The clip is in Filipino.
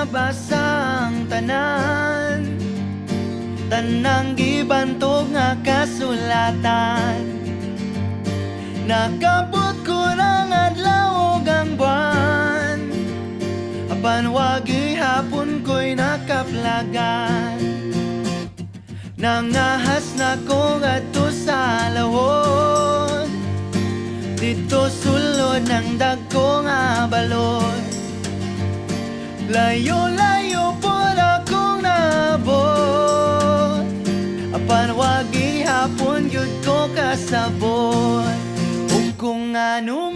nabasa ang tanan, tanang gibantog nga kasulatan. Nakabot ko ng adlaw ug ang buwan, apan wagi hapon ko'y nakaplagan. Nangahas na ko ngadto sa lawon, dito sulod ng dagko nga balon. Layo-layo po akong naabot, apan wagi hapon yun ko kasabot. Ug kung ano